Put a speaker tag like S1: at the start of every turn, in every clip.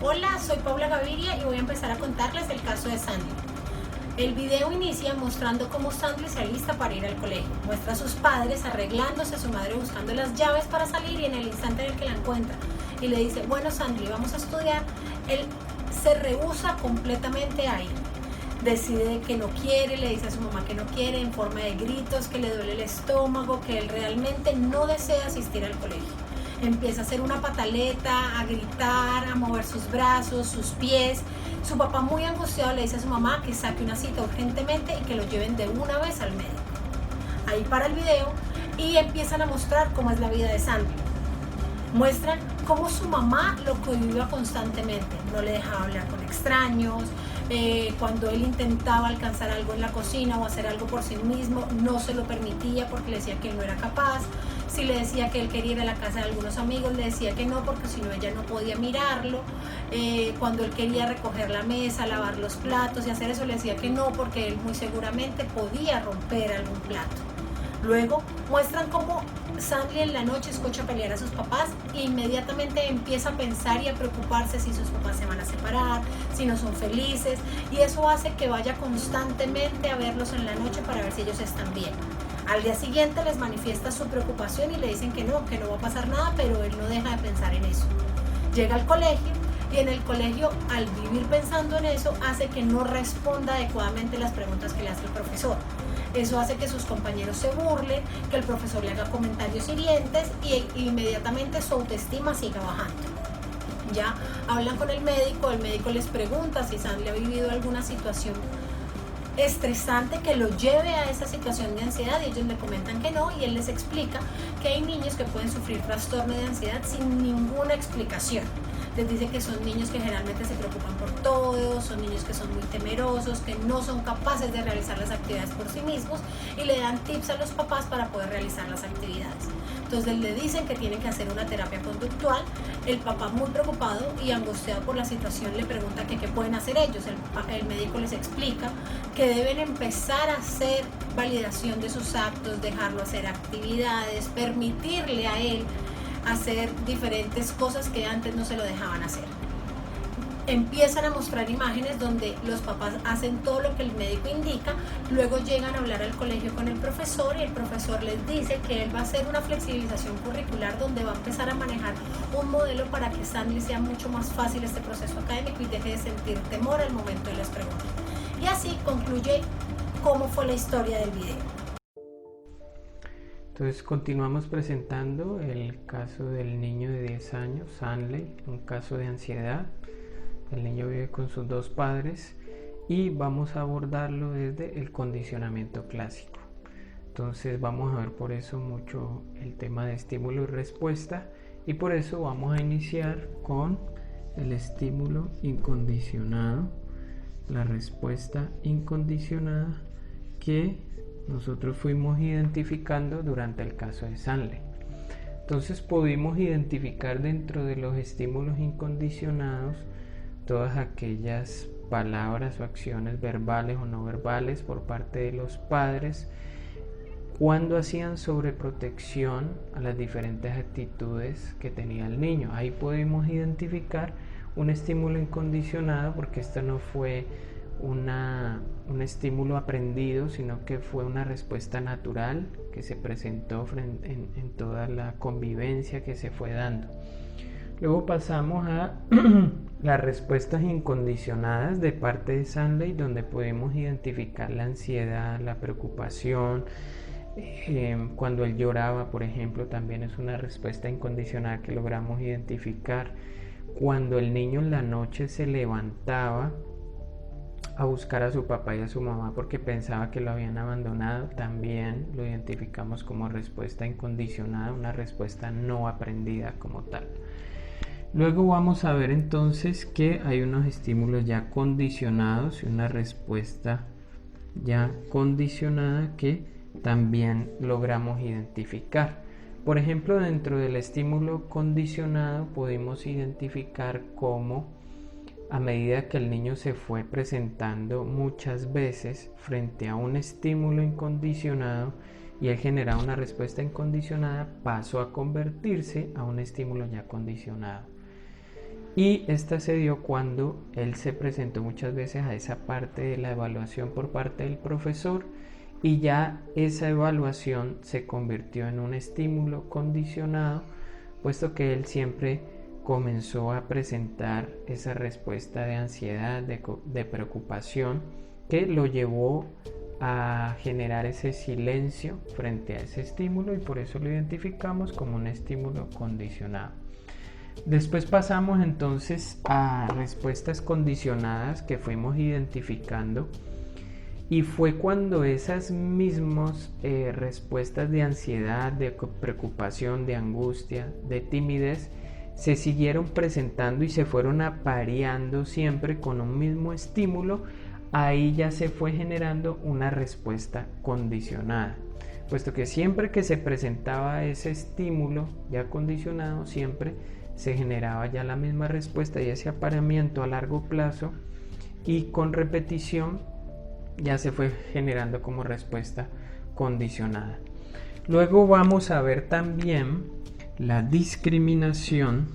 S1: Hola, soy Paula Gaviria y voy a empezar a contarles el caso de Sandy. El video inicia mostrando cómo Sandy se alista para ir al colegio. Muestra a sus padres arreglándose, a su madre buscando las llaves para salir y en el instante en el que la encuentra y le dice, bueno Sandy, vamos a estudiar, él se rehúsa completamente a ir. Decide que no quiere, le dice a su mamá que no quiere en forma de gritos, que le duele el estómago, que él realmente no desea asistir al colegio. Empieza a hacer una pataleta, a gritar, a mover sus brazos, sus pies. Su papá, muy angustiado, le dice a su mamá que saque una cita urgentemente y que lo lleven de una vez al médico. Ahí para el video y empiezan a mostrar cómo es la vida de Sandy. Muestran cómo su mamá lo cohibía constantemente, no le dejaba hablar con extraños, cuando él intentaba alcanzar algo en la cocina o hacer algo por sí mismo, no se lo permitía porque le decía que él no era capaz. Si le decía que él quería ir a la casa de algunos amigos, le decía que no porque si no ella no podía mirarlo. Cuando él quería recoger la mesa, lavar los platos y hacer eso, le decía que no porque él muy seguramente podía romper algún plato. Luego muestran cómo Sandy en la noche escucha pelear a sus papás e inmediatamente empieza a pensar y a preocuparse si sus papás se van a separar, si no son felices, y eso hace que vaya constantemente a verlos en la noche para ver si ellos están bien. Al día siguiente les manifiesta su preocupación y le dicen que no va a pasar nada, pero él no deja de pensar en eso. Llega al colegio y en el colegio, al vivir pensando en eso, hace que no responda adecuadamente las preguntas que le hace el profesor. Eso hace que sus compañeros se burlen, que el profesor le haga comentarios hirientes y inmediatamente su autoestima siga bajando. Ya hablan con el médico les pregunta si Sandy ha vivido alguna situación estresante que lo lleve a esa situación de ansiedad y ellos le comentan que no y él les explica que hay niños que pueden sufrir trastorno de ansiedad sin ninguna explicación. Les dice que son niños que generalmente se preocupan por todo, son niños que son muy temerosos, que no son capaces de realizar las actividades por sí mismos y le dan tips a los papás para poder realizar las actividades. Entonces le dicen que tienen que hacer una terapia conductual. El papá, muy preocupado y angustiado por la situación, le pregunta que qué pueden hacer ellos. El médico les explica que deben empezar a hacer validación de sus actos, dejarlo hacer actividades, permitirle a él hacer diferentes cosas que antes no se lo dejaban hacer. Empiezan a mostrar imágenes donde los papás hacen todo lo que el médico indica, luego llegan a hablar al colegio con el profesor y el profesor les dice que él va a hacer una flexibilización curricular donde va a empezar a manejar un modelo para que Sandy sea mucho más fácil este proceso académico y deje de sentir temor al momento de las preguntas. Y así concluye cómo fue la historia del video.
S2: Entonces continuamos presentando el caso del niño de 10 años, Sanley, un caso de ansiedad. El niño vive con sus dos padres y vamos a abordarlo desde el condicionamiento clásico. Entonces vamos a ver por eso mucho el tema de estímulo y respuesta y por eso vamos a iniciar con el estímulo incondicionado, la respuesta incondicionada que nosotros fuimos identificando durante el caso de Sanley. Entonces pudimos identificar dentro de los estímulos incondicionados todas aquellas palabras o acciones verbales o no verbales por parte de los padres cuando hacían sobreprotección a las diferentes actitudes que tenía el niño. Ahí pudimos identificar un estímulo incondicionado porque esto no fue un estímulo aprendido, sino que fue una respuesta natural que se presentó en toda la convivencia que se fue dando. Luego pasamos a las respuestas incondicionadas de parte de Sanley, donde pudimos identificar la ansiedad, la preocupación. Cuando él lloraba, por ejemplo, también es una respuesta incondicionada que logramos identificar. Cuando el niño en la noche se levantaba a buscar a su papá y a su mamá porque pensaba que lo habían abandonado, también lo identificamos como respuesta incondicionada, una respuesta no aprendida como tal. Luego vamos a ver entonces que hay unos estímulos ya condicionados y una respuesta ya condicionada que también logramos identificar. Por ejemplo, dentro del estímulo condicionado pudimos identificar cómo a medida que el niño se fue presentando muchas veces frente a un estímulo incondicionado y él generaba una respuesta incondicionada, pasó a convertirse a un estímulo ya condicionado. y esta se dio cuando él se presentó muchas veces a esa parte de la evaluación por parte del profesor, y ya esa evaluación se convirtió en un estímulo condicionado, puesto que él siempre comenzó a presentar esa respuesta de ansiedad, de preocupación, que lo llevó a generar ese silencio frente a ese estímulo, y por eso lo identificamos como un estímulo condicionado. Después pasamos entonces a respuestas condicionadas que fuimos identificando, y fue cuando esas mismas respuestas de ansiedad, de preocupación, de angustia, de timidez se siguieron presentando y se fueron apareando siempre con un mismo estímulo. Ahí ya se fue generando una respuesta condicionada, puesto que siempre que se presentaba ese estímulo ya condicionado, siempre se generaba ya la misma respuesta y ese apareamiento a largo plazo, y con repetición ya se fue generando como respuesta condicionada. Luego vamos a ver también la discriminación,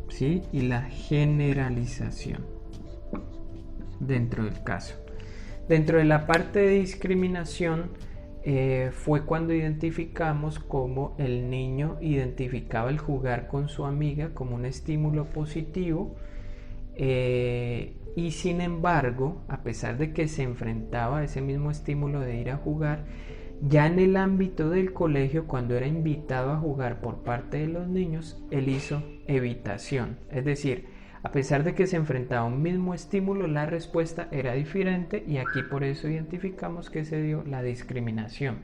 S2: ¿sí? Y la generalización dentro del caso. Dentro de la parte de discriminación fue cuando identificamos cómo el niño identificaba el jugar con su amiga como un estímulo positivo, y sin embargo, a pesar de que se enfrentaba a ese mismo estímulo de ir a jugar, ya en el ámbito del colegio, cuando era invitado a jugar por parte de los niños, él hizo evitación. Es decir, a pesar de que se enfrentaba a un mismo estímulo, la respuesta era diferente, y aquí por eso identificamos que se dio la discriminación.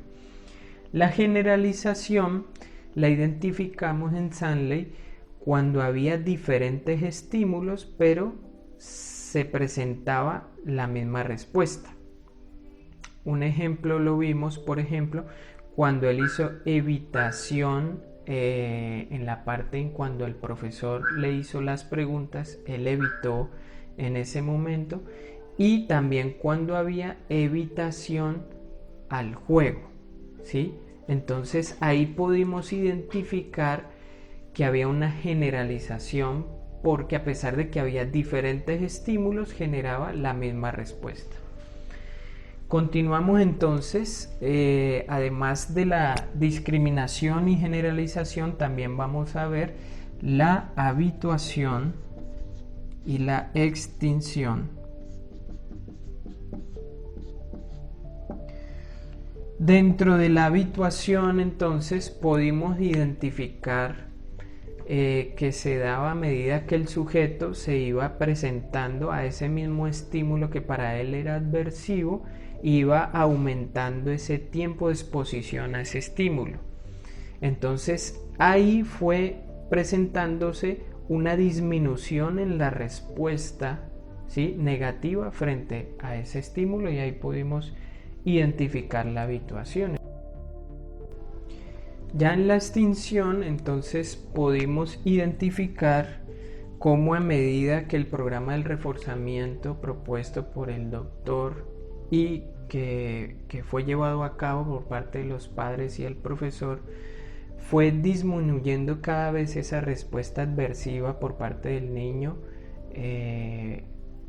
S2: La generalización la identificamos en Sandley cuando había diferentes estímulos, pero se presentaba la misma respuesta. Un ejemplo lo vimos, por ejemplo, cuando él hizo evitación en la parte en cuando el profesor le hizo las preguntas, él evitó en ese momento, y también cuando había evitación al juego, ¿sí? Entonces ahí pudimos identificar que había una generalización, porque a pesar de que había diferentes estímulos, generaba la misma respuesta. Continuamos entonces, además de la discriminación y generalización, también vamos a ver la habituación y la extinción. Dentro de la habituación, entonces, pudimos identificar que se daba a medida que el sujeto se iba presentando a ese mismo estímulo que para él era adversivo, iba aumentando ese tiempo de exposición a ese estímulo. Entonces ahí fue presentándose una disminución en la respuesta, ¿sí?, negativa frente a ese estímulo, y ahí pudimos identificar la habituación. Ya en la extinción, entonces, pudimos identificar cómo, a medida que el programa del reforzamiento propuesto por el doctor y que fue llevado a cabo por parte de los padres y el profesor, fue disminuyendo cada vez esa respuesta adversiva por parte del niño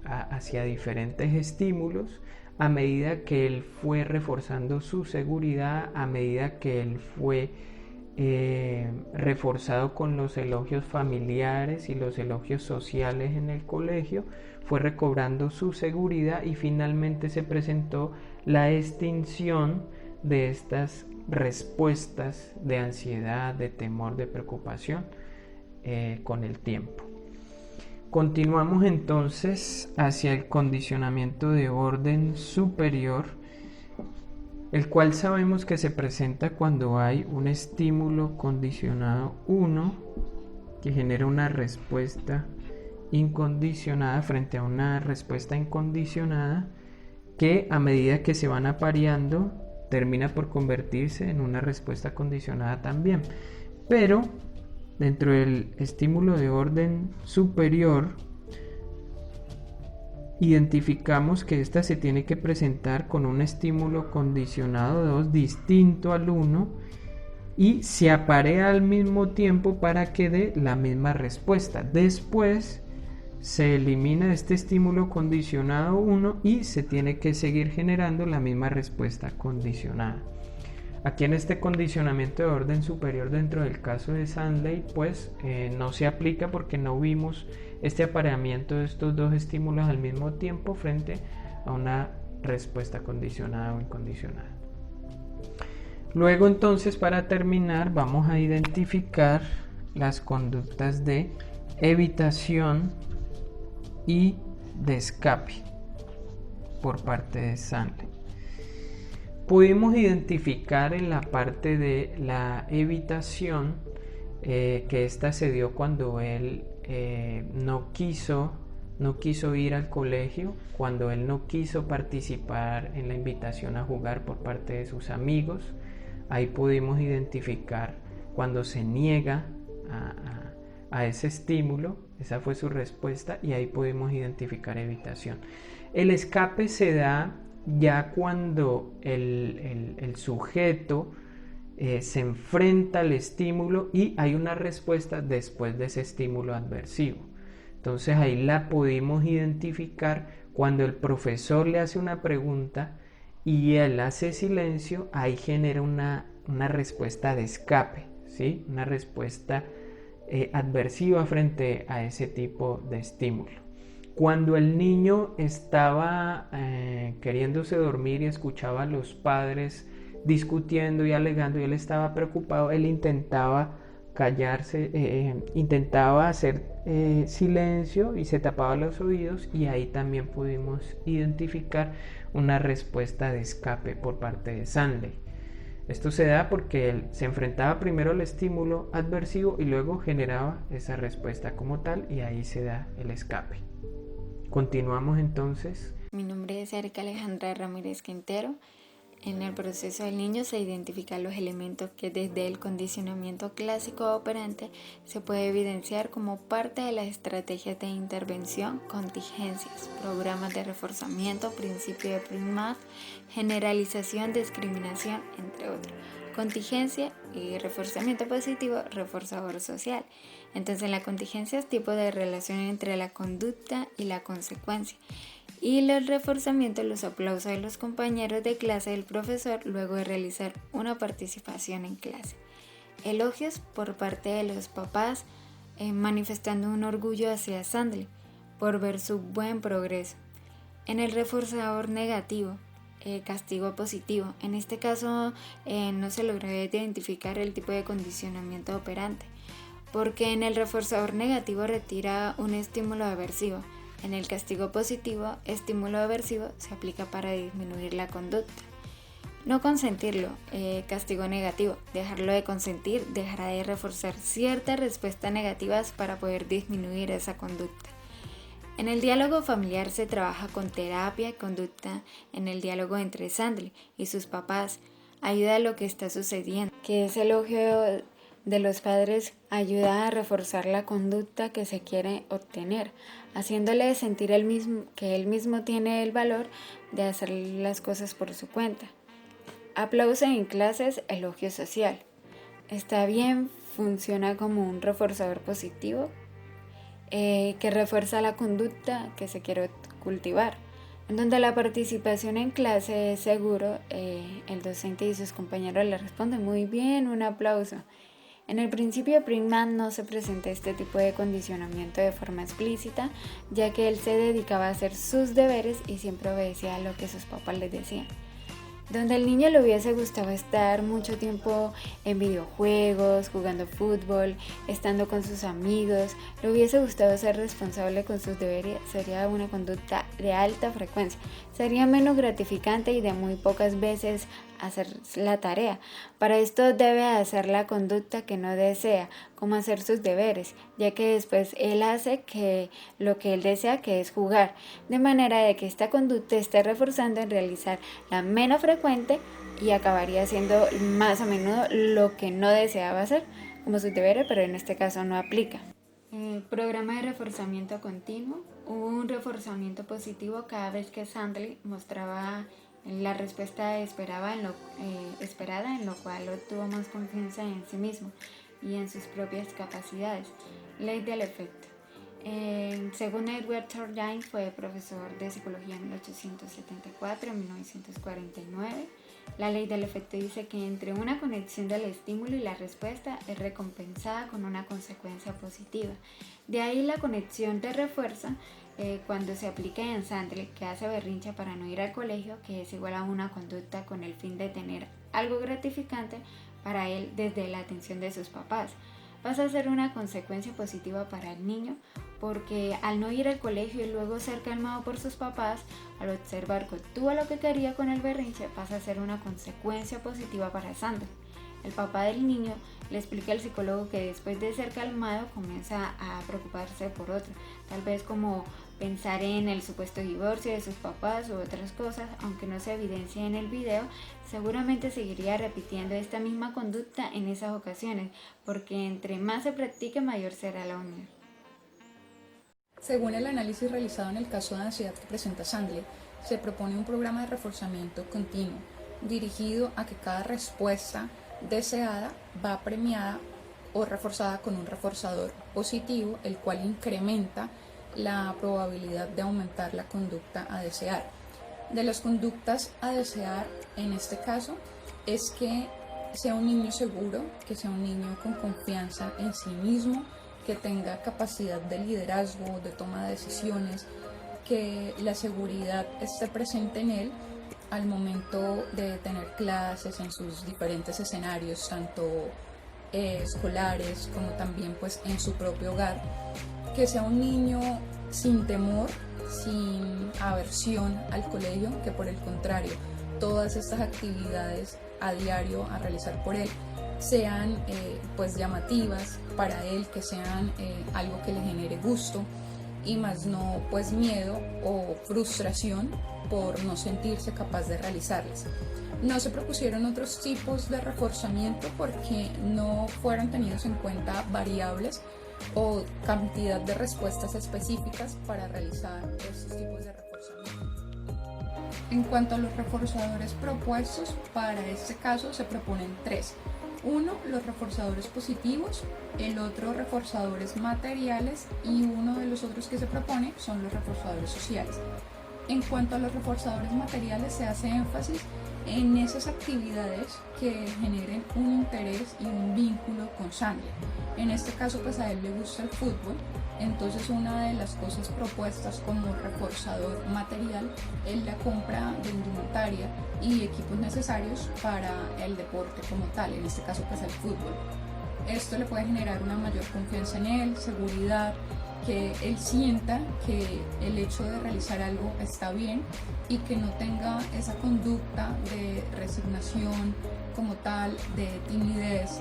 S2: hacia diferentes estímulos, a medida que él fue reforzando su seguridad, a medida que él fue reforzado con los elogios familiares y los elogios sociales en el colegio, fue recobrando su seguridad, y finalmente se presentó la extinción de estas respuestas de ansiedad, de temor, de preocupación con el tiempo. Continuamos entonces hacia el condicionamiento de orden superior, el cual sabemos que se presenta cuando hay un estímulo condicionado 1 que genera una respuesta incondicionada frente a una respuesta incondicionada, que a medida que se van apareando termina por convertirse en una respuesta condicionada también. Pero dentro del estímulo de orden superior, identificamos que esta se tiene que presentar con un estímulo condicionado 2 distinto al 1, y se aparea al mismo tiempo para que dé la misma respuesta. Después se elimina este estímulo condicionado 1 y se tiene que seguir generando la misma respuesta condicionada. Aquí en este condicionamiento de orden superior dentro del caso de Sandley, pues no se aplica porque no vimos este apareamiento de estos dos estímulos al mismo tiempo frente a una respuesta condicionada o incondicionada. Luego entonces, para terminar, vamos a identificar las conductas de evitación y de escape por parte de Sandley. Pudimos identificar en la parte de la evitación que esta se dio cuando él no quiso ir al colegio, cuando él no quiso participar en la invitación a jugar por parte de sus amigos. Ahí pudimos identificar cuando se niega a ese estímulo, esa fue su respuesta, y ahí pudimos identificar evitación. El escape se da ya cuando el sujeto se enfrenta al estímulo y hay una respuesta después de ese estímulo adversivo. Entonces ahí la pudimos identificar cuando el profesor le hace una pregunta y él hace silencio, ahí genera una respuesta de escape, ¿sí? Una respuesta adversiva frente a ese tipo de estímulo. Cuando el niño estaba queriéndose dormir y escuchaba a los padres discutiendo y alegando y él estaba preocupado, él intentaba callarse, intentaba hacer silencio y se tapaba los oídos, y ahí también pudimos identificar una respuesta de escape por parte de Sandley. Esto se da porque él se enfrentaba primero al estímulo adversivo y luego generaba esa respuesta como tal, y ahí se da el escape. Continuamos entonces.
S3: Mi nombre es Erika Alejandra Ramírez Quintero. En el proceso del niño se identifican los elementos que desde el condicionamiento clásico operante se puede evidenciar como parte de las estrategias de intervención, contingencias, programas de reforzamiento, principio de Pringmath, generalización, discriminación, entre otros. Contingencia y reforzamiento positivo, reforzador social. Entonces la contingencia es tipo de relación entre la conducta y la consecuencia. Y el reforzamiento, los aplausos de los compañeros de clase del profesor luego de realizar una participación en clase. Elogios por parte de los papás manifestando un orgullo hacia Sandley por ver su buen progreso. En el reforzador negativo, castigo positivo. En este caso no se logró identificar el tipo de condicionamiento operante, porque en el reforzador negativo retira un estímulo aversivo. En el castigo positivo, estímulo aversivo se aplica para disminuir la conducta. No consentirlo, castigo negativo. Dejarlo de consentir dejará de reforzar ciertas respuestas negativas para poder disminuir esa conducta. En el diálogo familiar se trabaja con terapia y conducta. En el diálogo entre Sandley y sus papás ayuda a lo que está sucediendo, que ese elogio de los padres ayuda a reforzar la conducta que se quiere obtener, haciéndole sentir que él mismo tiene el valor de hacer las cosas por su cuenta. Aplauso en clases, elogio social. Está bien, funciona como un reforzador positivo que refuerza la conducta que se quiere cultivar. En donde la participación en clase es seguro, el docente y sus compañeros le responden muy bien, un aplauso. En el principio de Pringmath no se presenta este tipo de condicionamiento de forma explícita, ya que él se dedicaba a hacer sus deberes y siempre obedecía a lo que sus papás le decían. Donde al niño le hubiese gustado estar mucho tiempo en videojuegos, jugando fútbol, estando con sus amigos, le hubiese gustado ser responsable con sus deberes, sería una conducta de alta frecuencia. Sería menos gratificante y de muy pocas veces hacer la tarea. Para esto debe hacer la conducta que no desea, como hacer sus deberes, ya que después él hace lo que él desea, que es jugar, de manera de que esta conducta esté reforzando en realizar la menos frecuente y acabaría haciendo más a menudo lo que no deseaba hacer, como sus deberes, pero en este caso no aplica. Programa de reforzamiento continuo. Hubo un reforzamiento positivo cada vez que Sandley mostraba la respuesta esperada, en lo cual obtuvo más confianza en sí mismo y en sus propias capacidades. Ley del efecto. Según Edward Thorndike, fue profesor de psicología en 1874 y 1949. La ley del efecto dice que entre una conexión del estímulo y la respuesta es recompensada con una consecuencia positiva. De ahí la conexión de refuerza cuando se aplica en Sandler, que hace berrinche para no ir al colegio, que es igual a una conducta con el fin de tener algo gratificante para él desde la atención de sus papás. Pasa a ser una consecuencia positiva para el niño porque al no ir al colegio y luego ser calmado por sus papás, al observar que obtuvo lo que quería con el berrinche, pasa a ser una consecuencia positiva para Sandra. El papá del niño le explica al psicólogo que después de ser calmado comienza a preocuparse por otro, tal vez como pensar en el supuesto divorcio de sus papás u otras cosas. Aunque no se evidencia en el video, seguramente seguiría repitiendo esta misma conducta en esas ocasiones, porque entre más se practique, mayor será la unión.
S4: Según el análisis realizado en el caso de ansiedad que presenta Sandler, se propone un programa de reforzamiento continuo, dirigido a que cada respuesta deseada va premiada o reforzada con un reforzador positivo, el cual incrementa la probabilidad de aumentar la conducta a desear. De las conductas a desear, en este caso, es que sea un niño seguro, que sea un niño con confianza en sí mismo, que tenga capacidad de liderazgo, de toma de decisiones, que la seguridad esté presente en él al momento de tener clases en sus diferentes escenarios, tanto escolares como también pues en su propio hogar, que sea un niño sin temor, sin aversión al colegio, que por el contrario todas estas actividades a diario a realizar por él sean pues llamativas para él, que sean algo que le genere gusto y más no pues miedo o frustración por no sentirse capaz de realizarlas. No se propusieron otros tipos de reforzamiento porque no fueron tenidos en cuenta variables o cantidad de respuestas específicas para realizar estos tipos de reforzamiento. En cuanto a los reforzadores propuestos, para este caso se proponen tres. Uno, los reforzadores positivos, el otro, reforzadores materiales, y uno de los otros que se propone son los reforzadores sociales. En cuanto a los reforzadores materiales, se hace énfasis en esas actividades que generen un interés y un vínculo con Sandler. En este caso, pues a él le gusta el fútbol, entonces una de las cosas propuestas como reforzador material es la compra de indumentaria y equipos necesarios para el deporte como tal, en este caso pues el fútbol. Esto le puede generar una mayor confianza en él, seguridad, que él sienta que el hecho de realizar algo está bien y que no tenga esa conducta de resignación como tal, de timidez,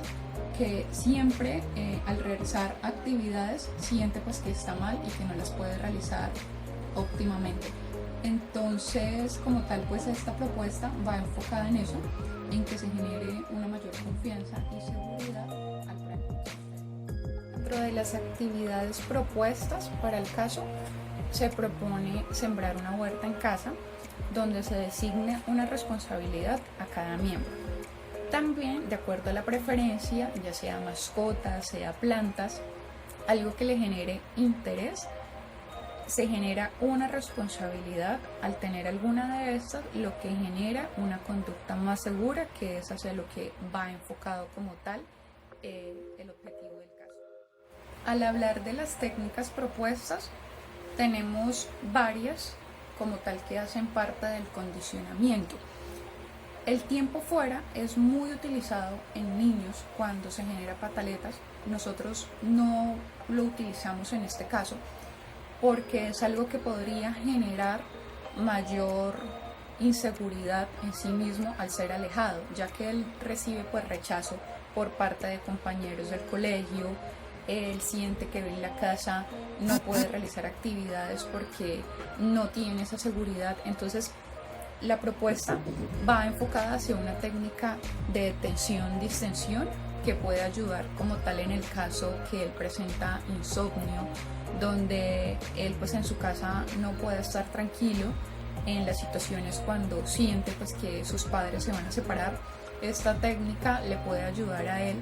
S4: que siempre al realizar actividades siente pues que está mal y que no las puede realizar óptimamente. Entonces, como tal, pues esta propuesta va enfocada en eso, en que se genere una mayor confianza y seguridad al practicar. Dentro de las actividades propuestas para el caso, se propone sembrar una huerta en casa, donde se designe una responsabilidad a cada miembro. También, de acuerdo a la preferencia, ya sea mascotas, sea plantas, algo que le genere interés, se genera una responsabilidad al tener alguna de estas, lo que genera una conducta más segura, que es hacia lo que va enfocado como tal el objetivo del caso. Al hablar de las técnicas propuestas, tenemos varias como tal que hacen parte del condicionamiento. El tiempo fuera es muy utilizado en niños cuando se genera pataletas. Nosotros no lo utilizamos en este caso porque es algo que podría generar mayor inseguridad en sí mismo al ser alejado, ya que él recibe pues rechazo por parte de compañeros del colegio. Él siente que en la casa no puede realizar actividades porque no tiene esa seguridad. Entonces la propuesta va enfocada hacia una técnica de tensión-distensión que puede ayudar como tal en el caso que él presenta insomnio, donde él pues en su casa no puede estar tranquilo en las situaciones cuando siente pues que sus padres se van a separar. Esta técnica le puede ayudar a él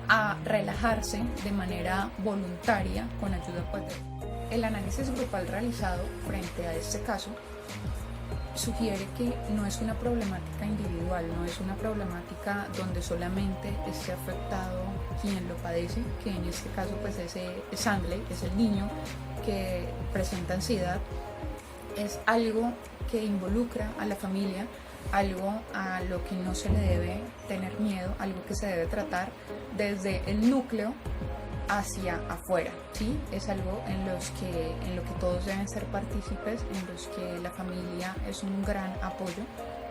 S4: a relajarse de manera voluntaria con ayuda paterna. El análisis grupal realizado frente a este caso sugiere que no es una problemática individual, no es una problemática donde solamente esté afectado quien lo padece, que en este caso pues es Sandley, es el niño que presenta ansiedad. Es algo que involucra a la familia, algo a lo que no se le debe tener miedo, algo que se debe tratar desde el núcleo hacia afuera, ¿sí? Es algo en lo que todos deben ser partícipes, en los que la familia es un gran apoyo,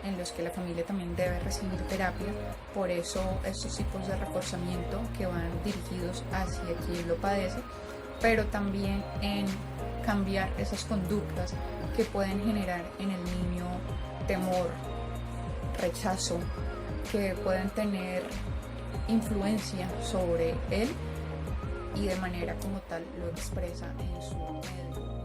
S4: en los que la familia también debe recibir terapia. Por eso estos tipos de reforzamiento que van dirigidos hacia quien lo padece, pero también en cambiar esas conductas que pueden generar en el niño temor, rechazo, que pueden tener influencia sobre él y de manera como tal lo expresa en su medio.